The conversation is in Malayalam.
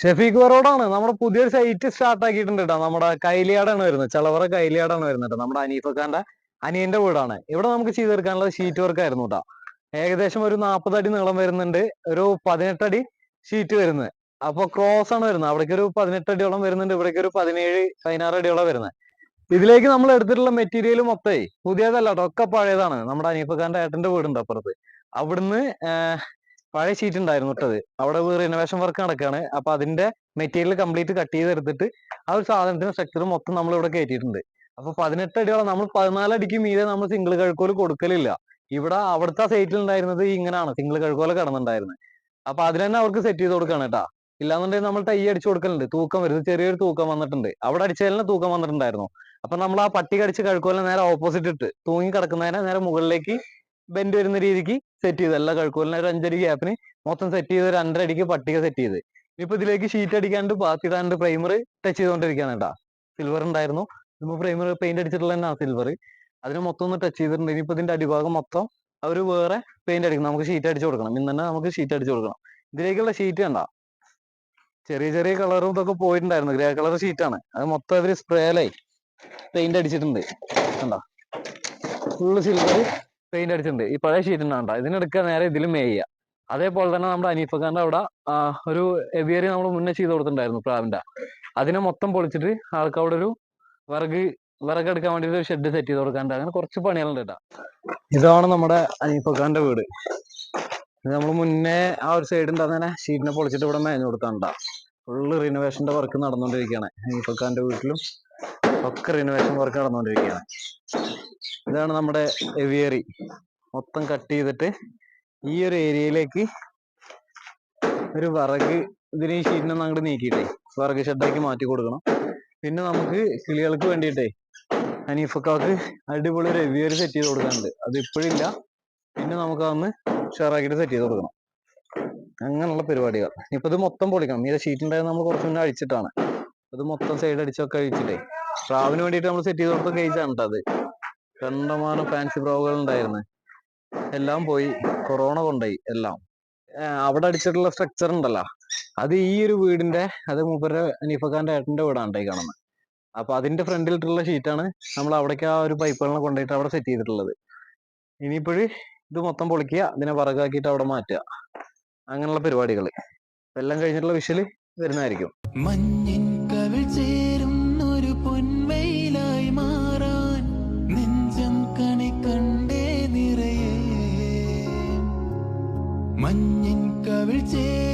ഷെഫീഖ് റോഡാണ്. നമ്മുടെ പുതിയൊരു സൈറ്റ് സ്റ്റാർട്ട് ആക്കിയിട്ടുണ്ട് കേട്ടോ. നമ്മുടെ കൈലിയാടാണ് വരുന്നത്, ചളവറ കൈലിയാടാണ് വരുന്നത് കേട്ടോ. നമ്മുടെ അനീഫ് ഖാന്റെ അനിയന്റെ വീടാണ്. ഇവിടെ നമുക്ക് ചെയ്തെടുക്കാനുള്ള ഷീറ്റ് വർക്ക് ആയിരുന്നു കേട്ടോ. ഏകദേശം ഒരു 40 അടി നീളം വരുന്നുണ്ട്, ഒരു 18 അടി ഷീറ്റ് വരുന്നത്. അപ്പൊ ക്രോസ് ആണ് വരുന്നത്. അവിടേക്ക് ഒരു 18 അടിയോളം വരുന്നുണ്ട്, ഇവിടേക്ക് ഒരു 17-16 അടിയോളം വരുന്നത്. ഇതിലേക്ക് നമ്മൾ എടുത്തിട്ടുള്ള മെറ്റീരിയൽ മൊത്തമേ പുതിയതല്ല കേട്ടോ, ഒക്കെ പഴയതാണ്. നമ്മുടെ അനീഫ് ഖാന്റെ ഏട്ടന്റെ വീടുണ്ട് അപ്പുറത്ത്, അവിടുന്ന് പഴയ ഷീറ്റ് ഉണ്ടായിരുന്നു ഇട്ടത്. അവിടെ റിനോവേഷൻ വർക്ക് നടക്കുകയാണ്. അപ്പൊ അതിന്റെ മെറ്റീരിയൽ കംപ്ലീറ്റ് കട്ട് ചെയ്തെടുത്തിട്ട് ആ ഒരു സാധനത്തിന്റെ സ്ട്രക്ചർ മൊത്തം നമ്മൾ ഇവിടെ കയറ്റിയിട്ടുണ്ട്. അപ്പൊ 18 അടിയോളം, നമ്മൾ 14 അടിക്ക് മീതെ നമ്മൾ സിംഗിൾ കഴുക്കോല് കൊടുക്കലില്ല. ഇവിടെ അവിടുത്തെ സൈറ്റിൽ ഉണ്ടായിരുന്നത് ഇങ്ങനെയാണ്, സിംഗിൾ കഴുക്കോല കിടന്നുണ്ടായിരുന്നത്. അപ്പൊ അതിന് തന്നെ അവർക്ക് സെറ്റ് ചെയ്ത് കൊടുക്കാണ് കേട്ടാ. ഇല്ലാന്നുണ്ടെങ്കിൽ നമ്മൾ ടൈ അടിച്ചു കൊടുക്കലുണ്ട്, തൂക്കം വരുന്നത് ചെറിയൊരു തൂക്കം വന്നിട്ടുണ്ട്. അവിടെ അടിച്ചതിന് തൂക്കം വന്നിട്ടുണ്ടായിരുന്നു. അപ്പൊ നമ്മൾ ആ പട്ടി കടിച്ച് കഴുക്കോലിനെ നേരെ ഓപ്പോസിറ്റ് ഇട്ട് തൂങ്ങി കിടക്കുന്നതിനെ നേരെ മുകളിലേക്ക് ബെൻഡ് വരുന്ന രീതിക്ക് സെറ്റ് ചെയ്ത്, എല്ലാ കഴുക്കോലിനെ ഒരു 5 അടി ഗ്യാപ്പിന് മൊത്തം സെറ്റ് ചെയ്ത് ഒരു 2.5 അടിക്ക് പട്ടിക സെറ്റ് ചെയ്ത്. ഇപ്പൊ ഇതിലേക്ക് ഷീറ്റ് അടിക്കാണ്ട് ബാത്തിടാണ്ട് പ്രൈമർ ടച്ച് ചെയ്തുകൊണ്ടിരിക്കുകയാണ് കേട്ടാ. സിൽവർ ഉണ്ടായിരുന്നു, ഇപ്പൊ പ്രൈമർ പെയിന്റ് അടിച്ചിട്ടുള്ള തന്നെ സിൽവർ, അതിന് മൊത്തം ഒന്ന് ടച്ച് ചെയ്തിട്ടുണ്ട്. ഇനിയിപ്പോ ഇതിന്റെ അടിഭാഗം മൊത്തം അവർ വേറെ പെയിന്റ് അടിക്കണം, നമുക്ക് ഷീറ്റ് അടിച്ചു കൊടുക്കണം. ഇന്ന് തന്നെ നമുക്ക് ഷീറ്റ് അടിച്ചു കൊടുക്കണം. ഇതിലേക്കുള്ള ഷീറ്റ് കണ്ട ചെറിയ ചെറിയ കളറും ഇതൊക്കെ പോയിട്ടുണ്ടായിരുന്നു, ഗ്രേ കളർ ഷീറ്റാണ്. അത് മൊത്തം ഇവര് സ്പ്രേയിലായി പെയിന്റ് അടിച്ചിട്ടുണ്ട് കണ്ട, ഫുള്ള് സിൽവർ പെയിന്റ് അടിച്ചിട്ടുണ്ട്. ഈ പഴയ ഷീറ്റ് ഉണ്ടാണ്ട ഇതിനെടുക്കുക, നേരെ ഇതിൽ മേയ്യ. അതേപോലെ തന്നെ നമ്മുടെ അനീഫ് ഖാന്റെ അവിടെ ഒരു എവിയറി നമ്മൾ മുന്നേ ചെയ്ത് കൊടുത്തിട്ടുണ്ടായിരുന്നു പ്രാവിന്റെ, അതിനെ മൊത്തം പൊളിച്ചിട്ട് ആൾക്ക് അവിടെ ഒരു വിറകെടുക്കാൻ വേണ്ടിയിട്ട് ഒരു ഷെഡ് സെറ്റ് ചെയ്ത് കൊടുക്കാണ്ട്, അങ്ങനെ കുറച്ച് പണികളുണ്ട് കേട്ടാ. ഇതാണ് നമ്മുടെ അനീഫ് ഖാന്റെ വീട്. ഇത് നമ്മൾ മുന്നേ ആ ഒരു സൈഡ് ഉണ്ടാകുന്ന ഷീറ്റിനെ പൊളിച്ചിട്ട് ഇവിടെ മേഞ്ഞു കൊടുക്കാണ്ടാ. ഫുള്ള് റിനോവേഷന്റെ വർക്ക് നടന്നുകൊണ്ടിരിക്കുകയാണ്. അനീഫ് ഖാന്റെ വീട്ടിലും ഒക്കെ റിനോവേഷൻ വർക്ക് നടന്നുകൊണ്ടിരിക്കുകയാണ്. ഇതാണ് നമ്മുടെ എവിയറി മൊത്തം കട്ട് ചെയ്തിട്ട് ഈ ഒരു ഏരിയയിലേക്ക് ഒരു വിറക്, ഇതിന് ഈ ഷീറ്റിനൊന്നും അങ്ങോട്ട് നീക്കിയിട്ടേ വിറക് ഷെഡാക്കി മാറ്റി കൊടുക്കണം. പിന്നെ നമുക്ക് കിളികൾക്ക് വേണ്ടിയിട്ടേ അനീഫക്കാക്ക് അടിപൊളി ഒരു എവിയറി സെറ്റ് ചെയ്ത് കൊടുക്കാനുണ്ട്, അത് ഇപ്പോഴില്ല. പിന്നെ നമുക്ക് അതൊന്ന് ഷെയറാക്കിയിട്ട് സെറ്റ് ചെയ്ത് കൊടുക്കണം. അങ്ങനെയുള്ള പരിപാടികൾ. ഇപ്പൊ ഇത് മൊത്തം പൊളിക്കണം. ഈ ഷീറ്റ് ഉണ്ടായത് നമ്മൾ കുറച്ച് മുന്നേ അഴിച്ചിട്ടാണ്, അത് മൊത്തം സൈഡ് അടിച്ചൊക്കെ അഴിച്ചിട്ടേ പ്രാവിന് വേണ്ടിയിട്ട് നമ്മൾ സെറ്റ് ചെയ്ത് കൊടുത്ത കേജാണ് കേട്ടോ അത്. കണ്ടമാനം ഫാൻസി പ്രാവുകൾ ഉണ്ടായിരുന്നു, എല്ലാം പോയി, കൊറോണ കൊണ്ടുപോയി എല്ലാം. അവിടെ അടിച്ചിട്ടുള്ള സ്ട്രക്ചർ ഉണ്ടല്ലോ, അത് ഈ ഒരു വീടിന്റെ, അത് മൂപ്പരുടെ അനീഫ് ഖാന്റെ ഏട്ടന്റെ വീടാണ് ഉണ്ടായി കാണുന്നത്. അപ്പൊ അതിന്റെ ഫ്രണ്ടിലിട്ടുള്ള ഷീറ്റാണ് നമ്മൾ അവിടേക്ക് ആ ഒരു പൈപ്പുകളെ കൊണ്ടുപോയിട്ട് അവിടെ സെറ്റ് ചെയ്തിട്ടുള്ളത്. ഇനിയിപ്പോഴ് ഇത് മൊത്തം പൊളിക്കുക, ഇതിനെ വറകാക്കിയിട്ട് അവിടെ മാറ്റുക, അങ്ങനെയുള്ള പരിപാടികൾ എല്ലാം കഴിഞ്ഞിട്ടുള്ള വിഷല് വരുന്നതായിരിക്കും. മഞ്ഞിൻ കവിൾ ചേരും ഒരു പൊൻവെയിലായി മാറാൻ നെഞ്ചം കണി കണ്ടേ നിറയെ. മഞ്ഞിൻ കവിൾ ചേരും